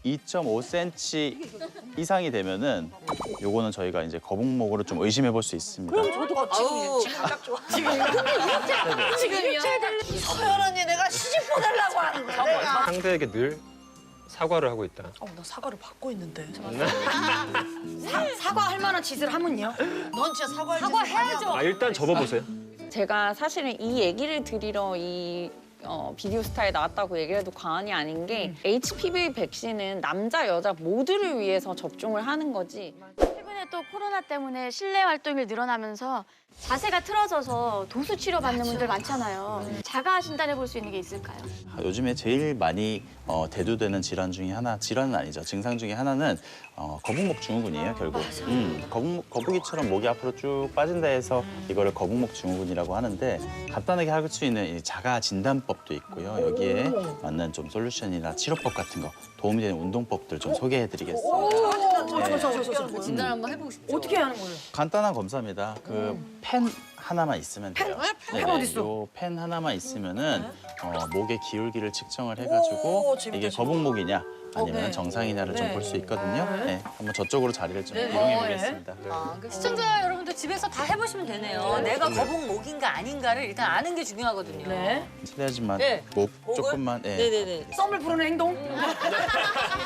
2.5cm 이상이 되면은 요거는 저희가 이제 거북목으로 좀 의심해 볼 수 있습니다. 그럼 저도 지금 딱 좋아. 지금이요? 서연 언니 내가 시집 보내려고 하는 거야. 내가. 상대에게 늘 사과를 하고 있다. 나 사과를 받고 있는데. 사과할 만한 짓을 하면요? 넌 진짜 사과해야죠. 아, 일단 접어보세요. 제가 사실은 이 얘기를 드리러 이 비디오 스타에 나왔다고 얘기를 해도 과언이 아닌 게 HPV 백신은 남자, 여자 모두를 위해서 접종을 하는 거지. 최근에 또 코로나 때문에 실내 활동이 늘어나면서 자세가 틀어져서 도수 치료 받는 분들 많잖아요. 자가 진단해 볼 수 있는 게 있을까요? 요즘에 제일 많이 대두되는 질환 중에 하나, 질환은 아니죠. 증상 중에 하나는 거북목 증후군이에요, 결국. 거북이처럼 목이 앞으로 쭉 빠진다 해서 이거를 거북목 증후군이라고 하는데 간단하게 할 수 있는 이 자가 진단법도 있고요. 여기에 맞는 좀 솔루션이나 치료법 같은 거 도움이 되는 운동법들 좀 소개해드리겠습니다. 진단 한번 해보고 싶죠. 어떻게 하는 거예요? 간단한 검사입니다. 그 펜 하나만 있으면 돼요. 펜 어디 있어? 요펜 하나만 있으면은 목의 기울기를 측정을 해가지고 이게 거북목이냐 아니면 정상이냐를 좀 볼 수 있거든요. 네, 한번 저쪽으로 자리를 좀 이동해 보겠습니다. 시청자 여러분들 집에서 다 해보시면 되네요. 내가 거북목인가 아닌가를 일단 아는 게 중요하거든요. 네. 실례하지만 네. 목 조금만. 네. 네네네. 썸을 부르는 행동.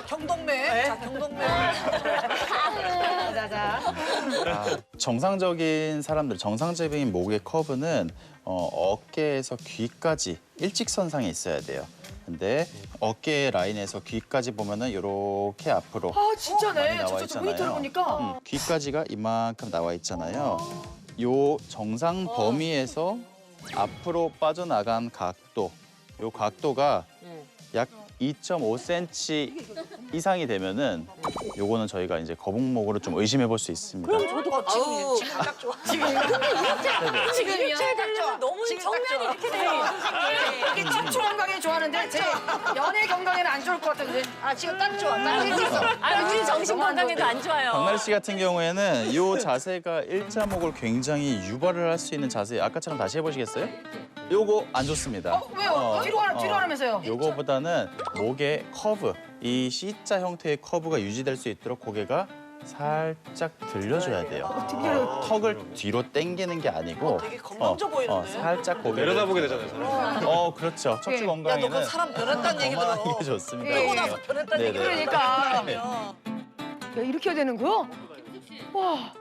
경동맥. 자, 경동맥. 자자. 정상적인 사람들, 정상적인 목의 커브는 어깨에서 귀까지 일직선상에 있어야 돼요. 근데 어깨 라인에서 귀까지 보면은 이렇게 앞으로 진짜네. 많이 나와 저 모니터를 있잖아요. 보니까. 귀까지가 이만큼 나와 있잖아요. 요 정상 범위에서 앞으로 빠져나간 각도, 요 각도가 약 2.5cm 이상이 되면은 요거는 저희가 이제 거북목으로 좀 의심해 볼 수 있습니다. 그럼 저도 지금 딱 좋아. 지금이요? 딱 좋아. 너무 정면이 이렇게 돼요. 이게 척추 건강에 좋아하는데 제 연애 건강에는 안 좋을 것 같은데. 지금 딱 좋아. 딱 있어. 우리 정신 건강에도 안 좋아요. 박나래 씨 같은 경우에는 이 자세가 일자목을 굉장히 유발을 할 수 있는 자세. 아까처럼 다시 해보시겠어요? 요거 안 좋습니다. 왜요? 뒤로 하면서요. 요거보다는 목의 커브, 이 C자 형태의 커브가 유지될 수 있도록 고개가 살짝 들려줘야 돼요. 턱을 뒤로 당기는 게 아니고 되게 건강져 보이는데? 살짝 고개를 내려다보게 되잖아요, 사람. 그렇죠. 척추 야, 너 건강에는 그 사람 변했다는 얘기 들어. 이게 좋습니다. 그러고 나서 변했다는 얘기 들어. 그러니까. 야, 이렇게 해야 되는 거야? 와.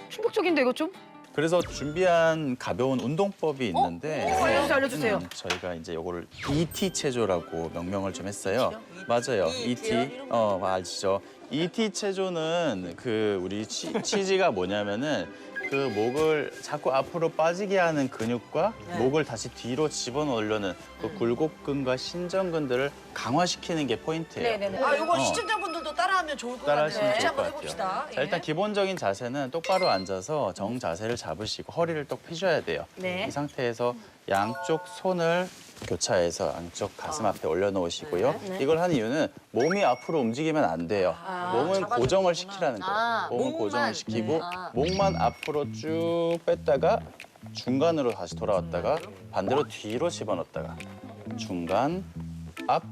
충격적인데 이거 좀? 그래서 준비한 가벼운 운동법이 있는데 알려주세요. 저희가 이제 요거를 ET 체조라고 명명을 좀 했어요. 맞아요. ET. 아시죠? ET 체조는 그 우리 취지가 뭐냐면은 그 목을 자꾸 앞으로 빠지게 하는 근육과 목을 다시 뒤로 집어넣으려는 그 굴곡근과 신전근들을 강화시키는 게 포인트예요. 네네네. 이거 시청자분들도 따라하면 좋을 것 따라하시면 같아요. 좋을 한번 것 같아요. 해봅시다. 자, 일단 기본적인 자세는 똑바로 앉아서 정 자세를 잡으시고 허리를 똑 펴셔야 돼요. 네. 이 상태에서 양쪽 손을 교차해서 양쪽 가슴 앞에 올려놓으시고요. 이걸 하는 이유는 몸이 앞으로 움직이면 안 돼요. 몸은 고정을 시키라는 거예요. 몸은 고정을 시키고 목만 앞으로 쭉 뺐다가 중간으로 다시 돌아왔다가 반대로 뒤로 집어넣었다가 중간, 앞,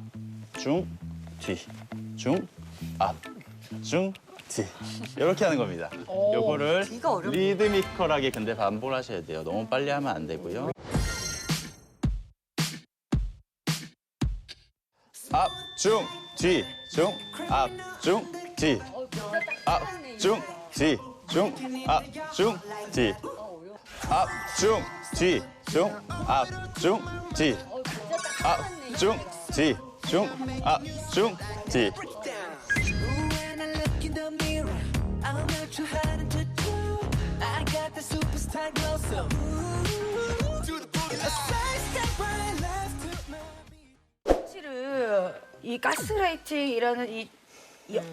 중, 뒤, 중, 앞, 중, 뒤 이렇게 하는 겁니다. 요거를 리드미컬하게 근데 반복을 하셔야 돼요. 너무 빨리 하면 안 되고요. 앞, 중, 뒤, 중, 앞, 중, 뒤. 앞, 중, 뒤, 중, 앞, 중, 뒤. 앞, 중, 뒤, 중, 앞, 중, 뒤. 앞, 중, 뒤, 중, 앞, 중, 뒤. When I look in the mirror, I'm not too hard to do. I got the superstar glow, so to the booty. A side step right left to my beat. 사실은 이 가스라이팅이라는 이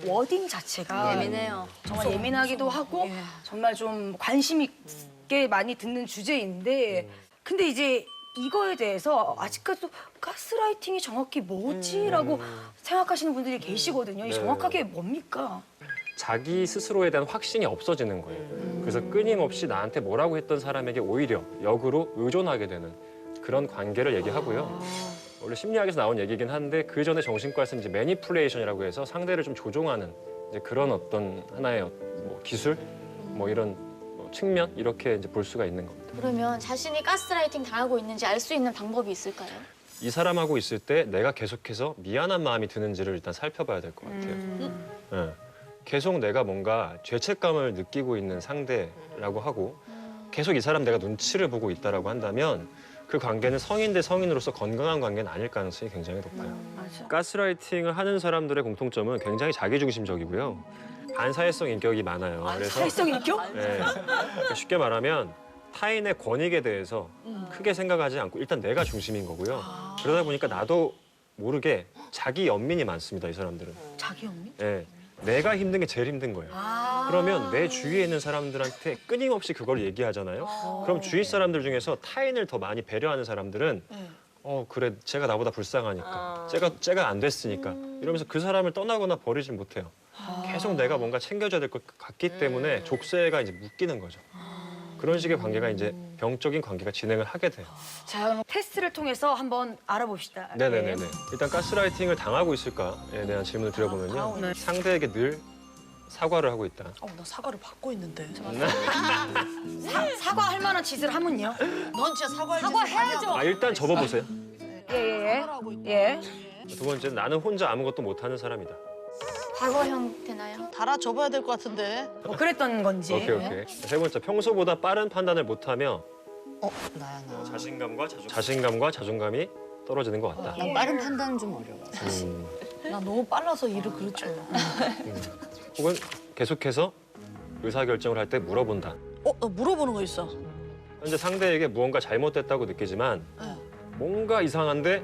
워딩 자체가 예민해요. 정말 예민하기도 하고 정말 좀 관심 있게 많이 듣는 주제인데 근데 이제 이거에 대해서 아직까지도 가스라이팅이 정확히 뭐지라고 생각하시는 분들이 계시거든요. 이게 정확하게 뭡니까? 자기 스스로에 대한 확신이 없어지는 거예요. 그래서 끊임없이 나한테 뭐라고 했던 사람에게 오히려 역으로 의존하게 되는 그런 관계를 얘기하고요. 원래 심리학에서 나온 얘기긴 한데 그 전에 정신과에서는 이제 매니플레이션이라고 해서 상대를 좀 조종하는 이제 그런 어떤 하나의 뭐 기술, 뭐 이런 뭐 측면 이렇게 이제 볼 수가 있는 겁니다. 그러면 자신이 가스라이팅 당하고 있는지 알 수 있는 방법이 있을까요? 이 사람하고 있을 때 내가 계속해서 미안한 마음이 드는지를 일단 살펴봐야 될 것 같아요. 예. 계속 내가 뭔가 죄책감을 느끼고 있는 상대라고 하고 계속 이 사람 내가 눈치를 보고 있다라고 한다면 그 관계는 성인 대 성인으로서 건강한 관계는 아닐 가능성이 굉장히 높아요. 가스라이팅을 하는 사람들의 공통점은 굉장히 자기중심적이고요. 반사회성 인격이 많아요. 그래서 사회성 인격? 네. 쉽게 말하면 타인의 권익에 대해서 크게 생각하지 않고 일단 내가 중심인 거고요. 그러다 보니까 나도 모르게 자기 연민이 많습니다, 이 사람들은. 자기 연민? 네. 내가 힘든 게 제일 힘든 거예요. 그러면 내 주위에 있는 사람들한테 끊임없이 그걸 얘기하잖아요. 그럼 주위 사람들 중에서 타인을 더 많이 배려하는 사람들은 그래, 쟤가 나보다 불쌍하니까, 쟤가 안 됐으니까 이러면서 그 사람을 떠나거나 버리질 못해요. 계속 내가 뭔가 챙겨줘야 될 것 같기 때문에 족쇄가 이제 묶이는 거죠. 그런 식의 관계가 이제 병적인 관계가 진행을 하게 돼요. 자, 그럼 테스트를 통해서 한번 알아봅시다. 네네네네. 일단 가스라이팅을 당하고 있을까에 대한 질문을 드려보면요. 네. 상대에게 늘 사과를 하고 있다. 나 사과를 받고 있는데. 사과할 만한 짓을 하면요? 넌 진짜 사과할 사과해야죠. 일단 접어보세요. 예. 두 번째는 나는 혼자 아무것도 못하는 사람이다. 과거형 되나요? 달아 접어야 될 것 같은데. 뭐 그랬던 건지. 오케이. 세 번째, 평소보다 빠른 판단을 못하며 나야 나. 자신감과 자존감이 떨어지는 것 같다. 빠른 판단은 좀 어려워. 나 너무 빨라서 일을 그렇죠. 혹은 계속해서 의사결정을 할 때 물어본다. 나 물어보는 거 있어. 현재 상대에게 무언가 잘못됐다고 느끼지만 뭔가 이상한데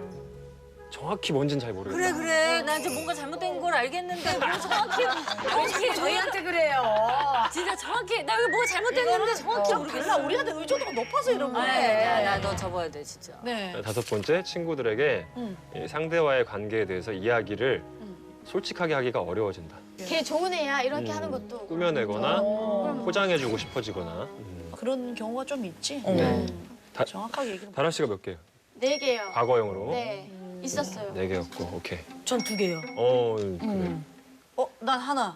정확히 뭔진 잘 모르겠다. 그래. 나 이제 뭔가 잘못된 걸 알겠는데 뭐 정확히 어떻게 저희한테 그래요. 진짜 정확히 나 이거 뭐가 잘못됐는데 정확히 모르겠어. 달라. 우리한테 의존도가 높아서 이런 거야. 나 너 접어야 돼 진짜. 네. 다섯 번째, 친구들에게 이 상대와의 관계에 대해서 이야기를 솔직하게 하기가 어려워진다. 걔 좋은 애야 이렇게 하는 것도. 꾸며내거나 포장해주고 싶어지거나. 그런 경우가 좀 있지. 정확하게 얘기를. 다라 씨가 몇 개예요? 4개요. 과거형으로? 네, 있었어요. 4개였고, 오케이. 전 2개요. 그래. 난 하나.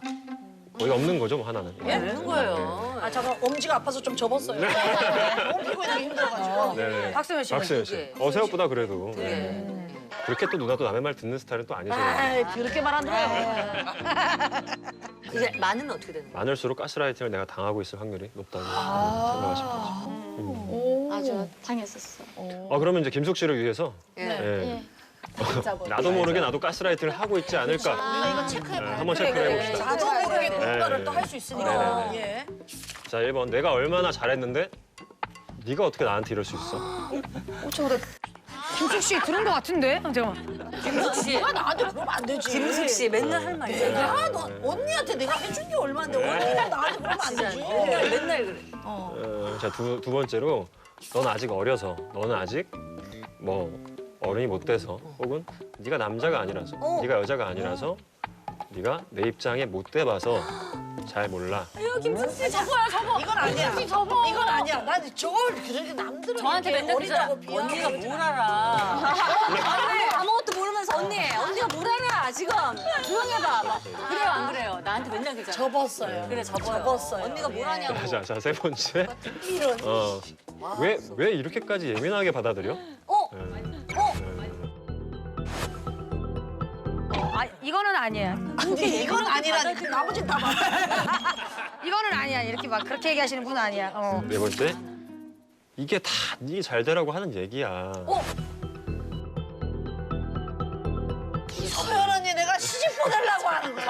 거의 없는 거죠, 뭐 하나는. 없는 거예요. 잠깐 엄지가 아파서 좀 접었어요. 너무 피곤하기 힘들어가지고. 네네. 박수현 씨는? 박수현 씨. 생각보다 그래도. 그렇게 또 누나도 남의 말 듣는 스타일은 또 아니셔요. 그렇게 말한다. 이제 많으면 어떻게 되는 거야? 많을수록 가스라이팅을 내가 당하고 있을 확률이 높다고 생각하시면 되죠. 아주 당했었어. 그러면 이제 김숙 씨를 위해서 예. 나도 모르게 나도 가스라이팅을 하고 있지 않을까 이거 체크해봐. 한번 체크를 해봅시다. 나도 모르게 누군가를 네. 또 할 수 있으니까. 네네네. 예. 자, 1번. 내가 얼마나 잘했는데 네가 어떻게 나한테 이럴 수 있어? 김숙 씨 들은 것 같은데? 잠깐만. 김숙 씨. 내가 나한테 그러면 안 되지. 김숙 씨 맨날 할 말이잖아. 너 언니한테 내가 해준 게 얼마인데 언니가 나한테 그러면 안 되지. 맨날 그래. 자, 두 번째로 넌 아직 어려서 너는 아직 뭐 어른이 못 돼서 혹은 네가 남자가 아니라서 네가 여자가 아니라서 네가 내 입장에 못 돼봐서 잘 몰라. 김숙 씨 접어요 접어. 이건 아니야. 접어. 이건 아니야. 난 저걸 그렇게 남들은 저한테 이렇게 맨날 그러잖아. 어리다고 비하하고 언니가 뭘 알아. 아무것도 모르면서 언니가 뭘 알아 지금. 조용해봐. 막. 그래요 안 그래요? 나한테 맨날 그러잖아. 접었어요. 그래 접어요. 접었어요. 언니가 뭘 하냐고. 자, 세 번째. 이런. 왜 이렇게까지 예민하게 받아들여? 이거는 아니야. 이건 아니라니까. 나머지는 다 맞아. 이거는 아니야. 이렇게 막 그렇게 얘기하시는 분은 아니야. 네 번째. 이게 다 네 잘되라고 하는 얘기야. 서연 언니 내가 시집 보내려고 하는 거야.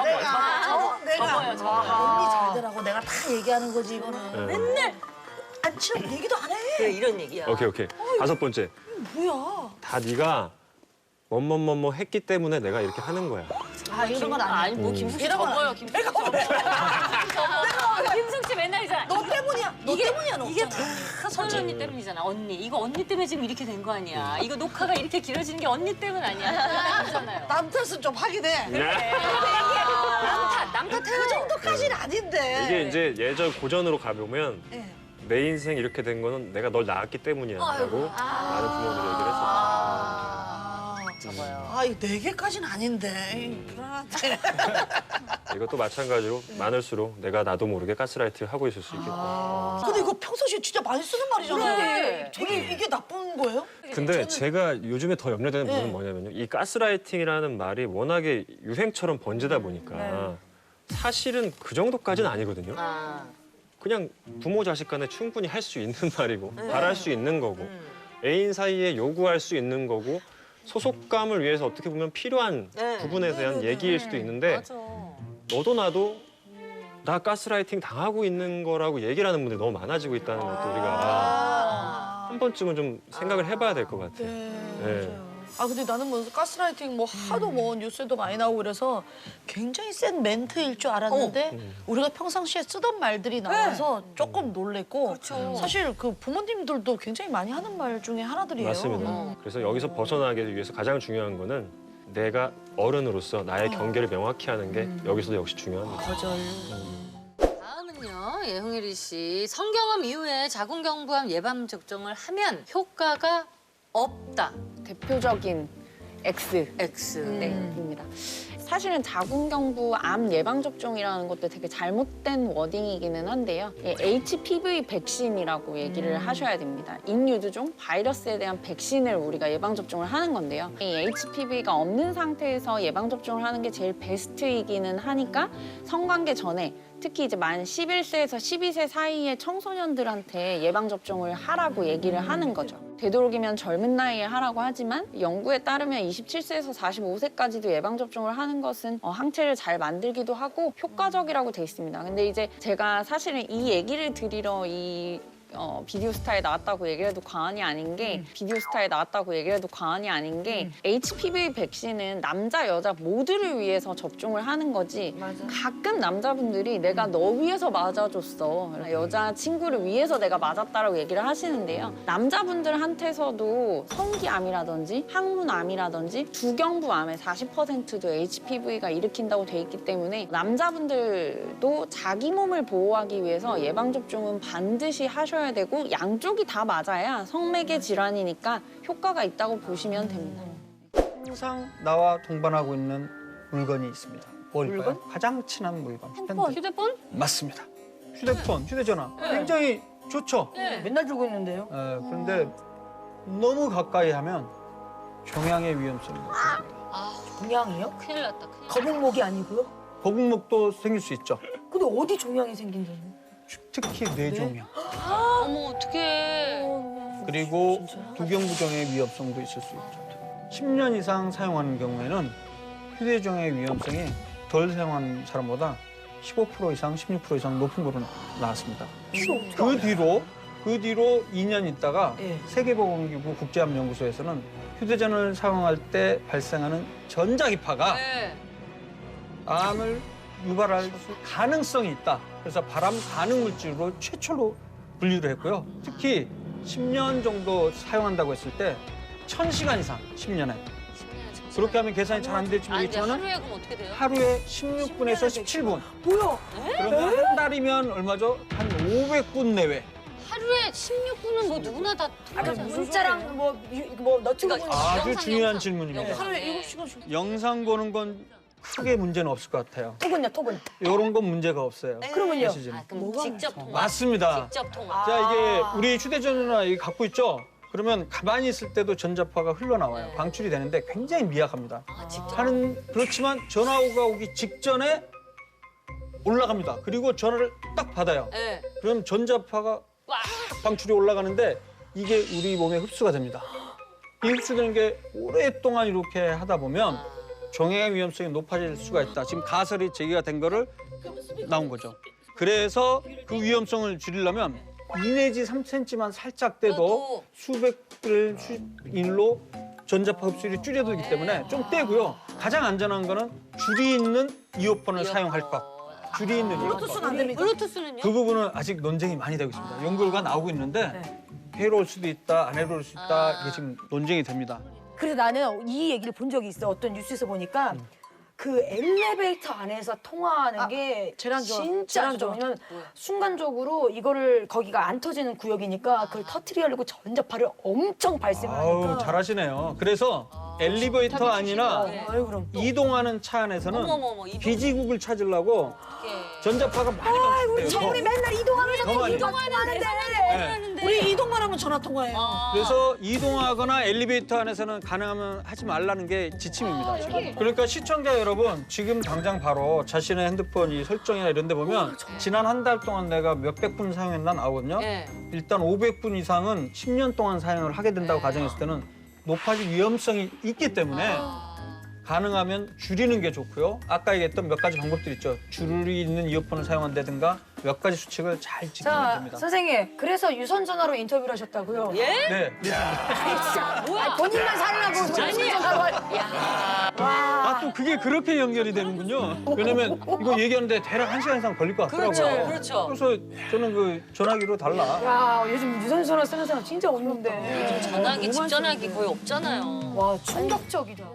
내가 언니 잘 되라고 내가 다 얘기하는 거지 이거는. 맨날 안 친하면 얘기도 안 해. 그래 이런 얘기야. 오케이. 다섯 번째. 뭐야? 다 네가 뭐뭐뭐뭐 했기 때문에 내가 이렇게 하는 거야. 이런 건 아니야. 아니 뭐 김숙 씨 이런 건 접어요 김숙 씨. 김숙 씨 맨날 이잖아. 너 때문이야. 너 때문이야 너. 이게 다 서연 언니 때문이잖아. 언니 이거 언니 때문에 지금 이렇게 된 거 아니야. 이거 녹화가 이렇게 길어지는 게 언니 때문 아니야. 그렇잖아요. 남 탓은 좀 하긴 해. 남 탓해요. 그 정도까지는 아닌데. 이게 이제 예전 고전으로 가보면 내 인생 이렇게 된 거는 내가 널 낳았기 때문이야 라고 많은 부모들이 얘기를 했었어. 저거요. 아, 이 4개까지는 아닌데. 불안한데. 이것도 마찬가지로 많을수록 내가 나도 모르게 가스라이트를 하고 있을 수 있겠고. 근데 이거 평소시에 진짜 많이 쓰는 말이잖아요. 그래. 이게 나쁜 거예요? 근데 제가 요즘에 더 염려되는 부분은 뭐냐면요. 이 가스라이팅이라는 말이 워낙에 유행처럼 번지다 보니까 사실은 그 정도까지는 아니거든요. 아. 그냥 부모 자식 간에 충분히 할 수 있는 말이고 바랄 수 있는 거고 애인 사이에 요구할 수 있는 거고 소속감을 위해서 어떻게 보면 필요한 부분에 대한 얘기일 수도 있는데 맞아. 너도 나도 나 가스라이팅 당하고 있는 거라고 얘기를 하는 분들이 너무 많아지고 있다는 것도 우리가 한 번쯤은 좀 생각을 해봐야 될 것 같아요. 네. 아, 근데 나는 뭐 가스라이팅 뭐 하도 뭐 뉴스에도 많이 나오고 그래서 굉장히 센 멘트일 줄 알았는데 우리가 평상시에 쓰던 말들이 나와서 조금 놀랬고 사실 그 부모님들도 굉장히 많이 하는 말 중에 하나들이에요. 맞습니다. 그래서 여기서 벗어나기 위해서 가장 중요한 거는 내가 어른으로서 나의 경계를 명확히 하는 게 여기서도 역시 중요합니다. 다음은요, 홍예리 씨. 성경암 이후에 자궁경부암 예방 접종을 하면 효과가 없다. 대표적인 X. 입니다. 사실은 자궁경부 암 예방 접종이라는 것도 되게 잘못된 워딩이기는 한데요. HPV 백신이라고 얘기를 하셔야 됩니다. 인유두종 바이러스에 대한 백신을 우리가 예방 접종을 하는 건데요. 이 HPV가 없는 상태에서 예방 접종을 하는 게 제일 베스트이기는 하니까 성관계 전에 특히 이제 만 11세에서 12세 사이의 청소년들한테 예방 접종을 하라고 얘기를 하는 거죠. 되도록이면 젊은 나이에 하라고 하지만 연구에 따르면 27세에서 45세까지도 예방 접종을 하는 것은 항체를 잘 만들기도 하고 효과적이라고 돼 있습니다. 근데 이제 제가 사실은 이 얘기를 드리러 이 비디오스타에 나왔다고 얘기를 해도 과언이 아닌 게 HPV 백신은 남자 여자 모두를 위해서 접종을 하는 거지 가끔 남자분들이 내가 너 위해서 맞아줬어 여자 친구를 위해서 내가 맞았다라고 얘기를 하시는데요. 남자분들한테서도 성기암이라든지 항문암이라든지 두경부암의 40%도 HPV가 일으킨다고 돼 있기 때문에 남자분들도 자기 몸을 보호하기 위해서 예방접종은 반드시 하셔야 되고 양쪽이 다 맞아야 성매개 질환이니까 효과가 있다고 보시면 됩니다. 항상 나와 동반하고 있는 물건이 있습니다. 뭘까요? 가장 친한 물건. 휴대폰? 맞습니다. 휴대폰, 휴대전화. 굉장히 좋죠. 맨날 들고 있는데요. 그런데 너무 가까이 하면 종양의 위험성이 높습니다. 종양이요? 큰일 났다. 큰일 났다. 거북목이 아니고요? 거북목도 생길 수 있죠. 근데 어디 종양이 생긴다는? 특히 뇌종양. 어머, 어떡해. 그리고 두경부종의 위험성도 있을 수 있죠. 10년 이상 사용하는 경우에는 휴대종의 위험성이 덜 사용한 사람보다 15% 이상, 16% 이상 높은 거로 나왔습니다. 그 뒤로 2년 있다가 세계보건기구 국제암연구소에서는 휴대전화를 사용할 때 발생하는 전자기파가 암을 유발할 가능성이 있다. 그래서 발암 가능 물질로 최초로 분류를 했고요. 특히 10년 정도 사용한다고 했을 때 1000시간 이상, 10년에. 그렇게 하면 계산이 잘 안 될지 모르겠지만 하루에 그럼 어떻게 돼요? 하루에 16분에서 17분. 뭐야? 그러면 한 달이면 얼마죠? 한 500분 내외. 하루에 16분은 뭐 누구나 다 통하잖아요. 문자랑 뭐 너튜브 보는 아주 영상, 중요한 영상. 질문입니다. 하루에 7시간씩. 영상 보는 건 크게 문제는 없을 것 같아요. 톡은. 이런 건 문제가 없어요. 그러면요? 메시지는. 그럼 직접 통화. 맞습니다. 직접 통화. 자, 이게 우리 휴대전화 이거 갖고 있죠? 그러면 가만히 있을 때도 전자파가 흘러나와요. 방출이 되는데 굉장히 미약합니다. 그렇지만 전화가 오기 직전에 올라갑니다. 그리고 전화를 딱 받아요. 네. 그럼 전자파가 방출이 올라가는데 이게 우리 몸에 흡수가 됩니다. 이 흡수되는 게 오랫동안 이렇게 하다 보면 종양의 위험성이 높아질 수가 있다. 지금 가설이 제기가 된 거를 나온 거죠. 그래서 그 위험성을 줄이려면 2 내지 3cm만 살짝 떼도 수백 길 수일로 전자파 흡수율이 줄여들기 때문에 좀 떼고요. 가장 안전한 거는 줄이 있는 이어폰을 사용할 것. 줄이 있는 이어폰. 블루투스는 안 됩니까? 블루투스는요? 그 부분은 아직 논쟁이 많이 되고 있습니다. 연구가 나오고 있는데 해로울 수도 있다, 안 해로울 수 있다 이게 지금 논쟁이 됩니다. 그래서 나는 이 얘기를 본 적이 있어. 어떤 뉴스에서 보니까 그 엘리베이터 안에서 통화하는 게 진짜 좋아. 왜냐면 순간적으로 이거를 거기가 안 터지는 구역이니까 그걸 터트리려고 전자파를 엄청 발생을 하니까. 아우, 잘하시네요. 그래서 엘리베이터 아니나 아유 그럼. 이동하는 차 안에서는 어머머머, 이동. 비지국을 찾으려고 전자파가 많이 방출돼요. 우리 맨날 이동하면서 더 많이. 이동하는데. 우리 이동만 하면 전화 통화해요. 그래서 이동하거나 엘리베이터 안에서는 가능하면 하지 말라는 게 지침입니다. 지금. 그러니까 시청자 여러분, 지금 당장 바로 자신의 핸드폰 이 설정이나 이런 데 보면 지난 한 달 동안 내가 몇백 분 사용했나 나오거든요. 예. 일단 500분 이상은 10년 동안 사용을 하게 된다고 가정했을 때는 높아질 위험성이 있기 때문에 가능하면 줄이는 게 좋고요. 아까 얘기했던 몇 가지 방법들 있죠. 줄이 있는 이어폰을 사용한다든가 몇 가지 수칙을 잘 지키면 자 됩니다. 선생님 그래서 유선 전화로 인터뷰를 하셨다고요? 예? 네. 뭐야? 본인만 살라고 유선 전화로. 아, 또 그게 그렇게 연결이 되는군요. 왜냐면 이거 얘기하는데 대략 1시간 이상 걸릴 것 같더라고요. 그렇죠, 그렇죠. 그래서 저는 그 전화기로 달라. 야 요즘 유선 전화 쓰는 사람 진짜 없는데. 전화기, 집 전화기 거의 없잖아요. 와 충격적이다.